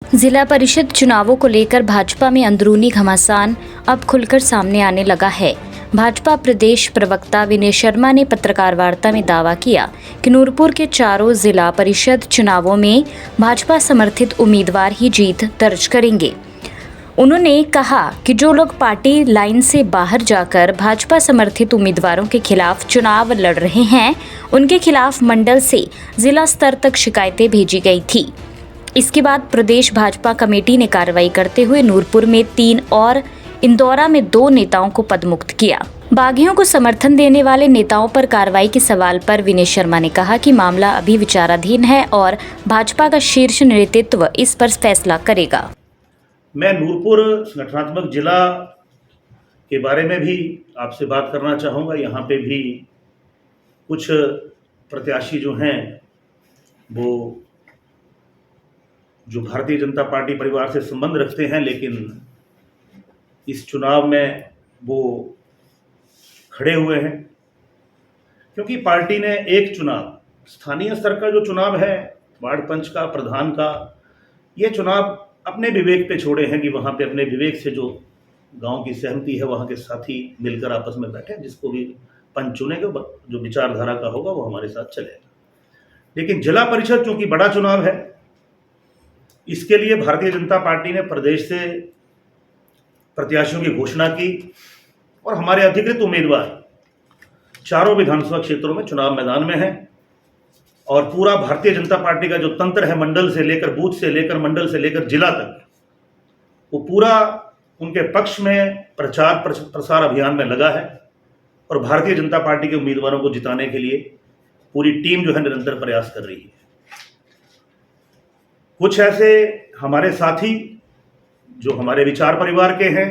जिला परिषद चुनावों को लेकर भाजपा में अंदरूनी घमासान अब खुलकर सामने आने लगा है। भाजपा प्रदेश प्रवक्ता विनय शर्मा ने पत्रकार वार्ता में दावा किया कि नूरपुर के चारों जिला परिषद चुनावों में भाजपा समर्थित उम्मीदवार ही जीत दर्ज करेंगे। उन्होंने कहा कि जो लोग पार्टी लाइन से बाहर जाकर भाजपा समर्थित उम्मीदवारों के खिलाफ चुनाव लड़ रहे हैं, उनके खिलाफ मंडल से जिला स्तर तक शिकायतें भेजी गई थी। इसके बाद प्रदेश भाजपा कमेटी ने कार्रवाई करते हुए नूरपुर में 3 और इंदौरा में 2 नेताओं को पदमुक्त किया। बागियों को समर्थन देने वाले नेताओं पर कार्रवाई के सवाल पर विनय शर्मा ने कहा कि मामला अभी विचाराधीन है और भाजपा का शीर्ष नेतृत्व इस पर फैसला करेगा। मैं नूरपुर संगठनात्मक जिला के बारे में भी आपसे बात करना चाहूँगा। यहाँ पे भी कुछ प्रत्याशी जो हैं वो जो भारतीय जनता पार्टी परिवार से संबंध रखते हैं, लेकिन इस चुनाव में वो खड़े हुए हैं क्योंकि पार्टी ने एक चुनाव, स्थानीय स्तर का जो चुनाव है, वार्ड पंच का, प्रधान का, ये चुनाव अपने विवेक पे छोड़े हैं कि वहाँ पे अपने विवेक से जो गांव की सहमति है, वहाँ के साथी मिलकर आपस में बैठे, जिसको भी पंच चुनेगा, जो विचारधारा का होगा वो हमारे साथ चलेगा। लेकिन जिला परिषद चूंकि बड़ा चुनाव है, इसके लिए भारतीय जनता पार्टी ने प्रदेश से प्रत्याशियों की घोषणा की और हमारे अधिकृत उम्मीदवार चारों विधानसभा क्षेत्रों में चुनाव मैदान में हैं और पूरा भारतीय जनता पार्टी का जो तंत्र है, मंडल से लेकर, बूथ से लेकर, मंडल से लेकर जिला तक, वो पूरा उनके पक्ष में प्रचार प्रसार अभियान में लगा है और भारतीय जनता पार्टी के उम्मीदवारों को जिताने के लिए पूरी टीम जो है निरंतर प्रयास कर रही है। कुछ ऐसे हमारे साथी जो हमारे विचार परिवार के हैं,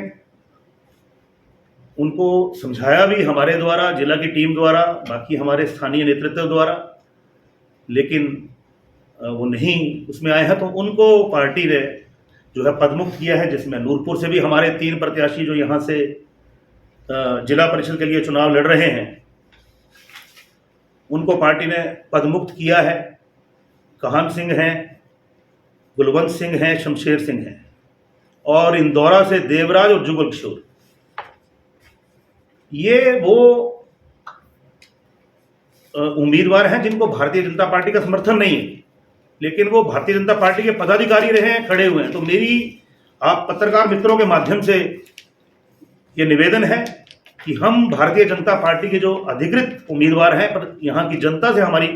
उनको समझाया भी हमारे द्वारा, जिला की टीम द्वारा, बाकी हमारे स्थानीय नेतृत्व द्वारा, लेकिन वो नहीं उसमें आए हैं, तो उनको पार्टी ने जो है पदमुक्त किया है, जिसमें नूरपुर से भी हमारे 3 प्रत्याशी जो यहाँ से जिला परिषद के लिए चुनाव लड़ रहे हैं, उनको पार्टी ने पदमुक्त किया है। कहान सिंह हैं, गुलवंत सिंह हैं, शमशेर सिंह हैं और इंदौरा से देवराज और जुगल किशोर। ये वो उम्मीदवार हैं जिनको भारतीय जनता पार्टी का समर्थन नहीं है, लेकिन वो भारतीय जनता पार्टी के पदाधिकारी रहे हैं, खड़े हुए हैं। तो मेरी आप पत्रकार मित्रों के माध्यम से ये निवेदन है कि हम भारतीय जनता पार्टी के जो अधिकृत उम्मीदवार हैं, पर यहाँ की जनता से हमारी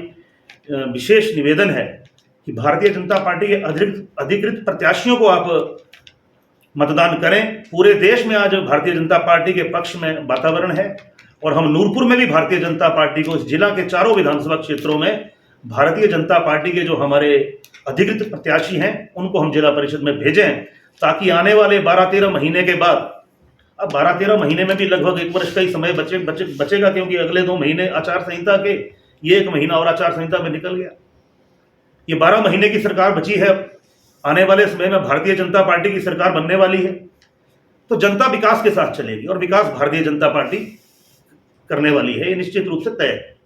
विशेष निवेदन है कि भारतीय जनता पार्टी के अधिकृत प्रत्याशियों को आप मतदान करें। पूरे देश में आज भारतीय जनता पार्टी के पक्ष में वातावरण है और हम नूरपुर में भी भारतीय जनता पार्टी को, इस जिला के चारों विधानसभा क्षेत्रों में भारतीय जनता पार्टी के जो हमारे अधिकृत प्रत्याशी हैं, उनको हम जिला परिषद में भेजें, ताकि आने वाले 12-13 महीने के बाद, अब 12-13 महीने में भी लगभग 1 वर्ष का ही समय बचेगा, क्योंकि अगले 2 महीने आचार संहिता के, ये 1 महीना और आचार संहिता में निकल गया। ये 12 महीने की सरकार बची है। आने वाले समय में भारतीय जनता पार्टी की सरकार बनने वाली है, तो जनता विकास के साथ चलेगी और विकास भारतीय जनता पार्टी करने वाली है, ये निश्चित रूप से तय है।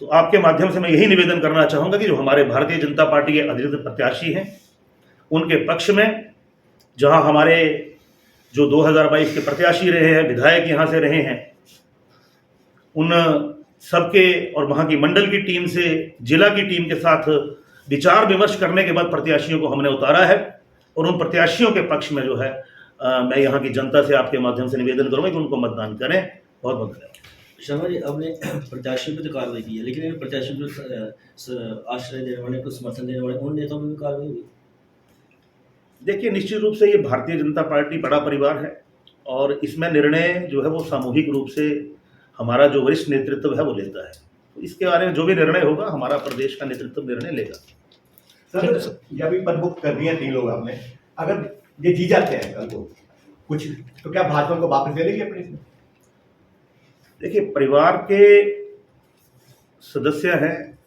तो आपके माध्यम से मैं यही निवेदन करना चाहूँगा कि जो हमारे भारतीय जनता पार्टी के अधिकृत प्रत्याशी हैं, उनके पक्ष में, जहाँ हमारे जो 2022 के प्रत्याशी रहे हैं, विधायक यहाँ से रहे हैं, उन सबके और वहाँ की मंडल की टीम से जिला की टीम के साथ विचार विमर्श करने के बाद प्रत्याशियों को हमने उतारा है और उन प्रत्याशियों के पक्ष में जो है मैं यहाँ की जनता से आपके माध्यम से निवेदन करूँगा कि उनको मतदान करें। बहुत बहुत धन्यवाद। शर्मा जी, आपने प्रत्याशियों पर तो कार्रवाई की है, लेकिन इन प्रत्याशियों को आश्रय देने वाले, को समर्थन देने वाले उन नेताओं पर भी कार्रवाई हुई? देखिए, निश्चित रूप से ये भारतीय जनता पार्टी बड़ा परिवार है और इसमें निर्णय जो है वो सामूहिक रूप से हमारा जो वरिष्ठ नेतृत्व है वो लेता है। तो इसके बारे में जो भी निर्णय होगा, हमारा प्रदेश का नेतृत्व निर्णय लेगा। सर, जब भी पदमुक्त कर दिए 3 लोग आपने, अगर ये जीत जाते हैं कल को कुछ, तो क्या भाजपा को वापस ले लेगी अपने? देखिए, परिवार के सदस्य हैं,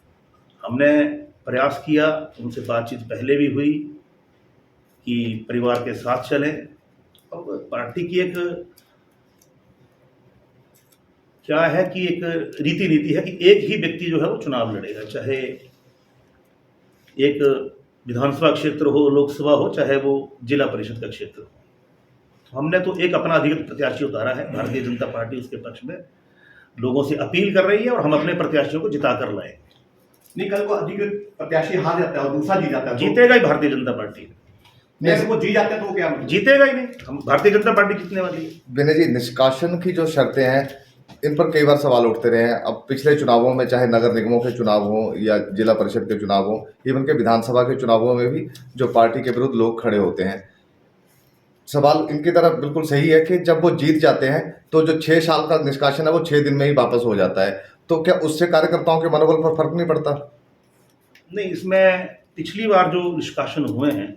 हमने प्रयास किया, उनसे बातचीत पहले भी हुई कि परिवार के साथ चलें। और पार्टी की एक क्या है कि एक नीति है कि एक ही व्यक्ति जो है वो चुनाव लड़ेगा, चाहे एक विधानसभा क्षेत्र हो, लोकसभा हो, चाहे वो जिला परिषद का क्षेत्र हो। हमने तो एक अपना अधिकृत प्रत्याशी उतारा है। भारतीय जनता पार्टी उसके पक्ष में लोगों से अपील कर रही है और हम अपने प्रत्याशियों को जिता कर लाए। नहीं, कल को अधिकृत प्रत्याशी हार जाता है और दूसरा जीत जाता है, जीतेगा ही भारतीय जनता पार्टी, नहीं अगर वो जीत जाते हैं तो वो क्या मतलब? जीतेगा ही नहीं। हम भारतीय जनता पार्टी जीतने वाली है। विनय जी, निष्कासन की जो शर्तें हैं इन पर कई बार सवाल उठते रहे हैं। अब पिछले चुनावों में चाहे नगर निगमों के चुनाव हो या जिला परिषद के चुनाव हो, इवन के विधानसभा के चुनावों में भी जो पार्टी के विरुद्ध लोग खड़े होते हैं, सवाल इनकी तरफ बिल्कुल सही है कि जब वो जीत जाते हैं तो जो 6 साल का निष्कासन है वो 6 दिन में ही वापस हो जाता है, तो क्या उससे कार्यकर्ताओं के मनोबल पर फर्क नहीं पड़ता? नहीं, इसमें पिछली बार जो निष्कासन हुए हैं,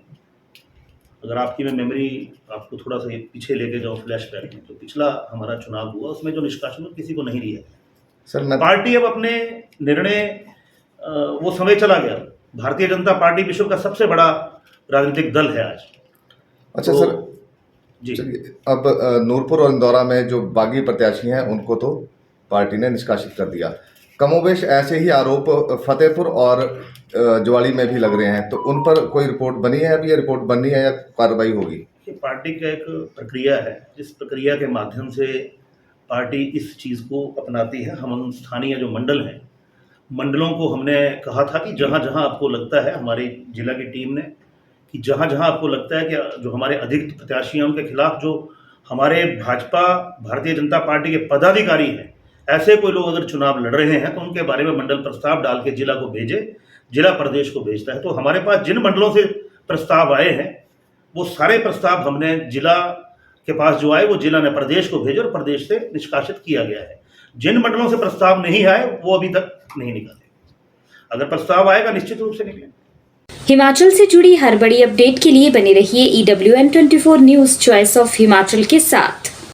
अगर आपकी मैं मेमोरी आपको थोड़ा सा पीछे लेके जाऊँ फ्लैशबैक में, तो पिछला हमारा चुनाव हुआ उसमें जो निष्कासन हुआ किसी को नहीं लिया। सर मैं पार्टी अब अपने निर्णय वो समय चला गया। भारतीय जनता पार्टी विश्व का सबसे बड़ा राजनीतिक दल है आज। अच्छा तो, सर जी चलिए, अब नूरपुर और इंदौरा में जो बागी प्रत्याशी हैं उनको तो पार्टी ने निष्कासित कर दिया। कमोबेश ऐसे ही आरोप फतेहपुर और ज्वाली में भी लग रहे हैं, तो उन पर कोई रिपोर्ट बनी है? अभी ये रिपोर्ट बननी है या कार्रवाई होगी? ये पार्टी का एक प्रक्रिया है, जिस प्रक्रिया के माध्यम से पार्टी इस चीज़ को अपनाती है। हम स्थानीय जो मंडल हैं, मंडलों को हमने कहा था कि जहाँ जहाँ आपको लगता है, हमारी जिला की टीम ने, कि जहाँ जहाँ आपको लगता है कि जो हमारे अधिकृत प्रत्याशी हैं उनके खिलाफ जो हमारे भाजपा भारतीय जनता पार्टी के पदाधिकारी हैं, ऐसे कोई लोग अगर चुनाव लड़ रहे हैं तो उनके बारे में मंडल प्रस्ताव डाल के जिला को भेजे, जिला प्रदेश को भेजता है। तो हमारे पास जिन मंडलों से प्रस्ताव आए हैं वो सारे प्रस्ताव हमने जिला के पास जो आए वो जिला ने प्रदेश को भेजे और प्रदेश से निष्कासित किया गया है। जिन मंडलों से प्रस्ताव नहीं आए वो अभी तक नहीं निकाले। अगर प्रस्ताव आएगा निश्चित रूप से निकलेगा। हिमाचल से जुड़ी हर बड़ी अपडेट के लिए बने रहिए EWN24 news choice of Himachal के साथ।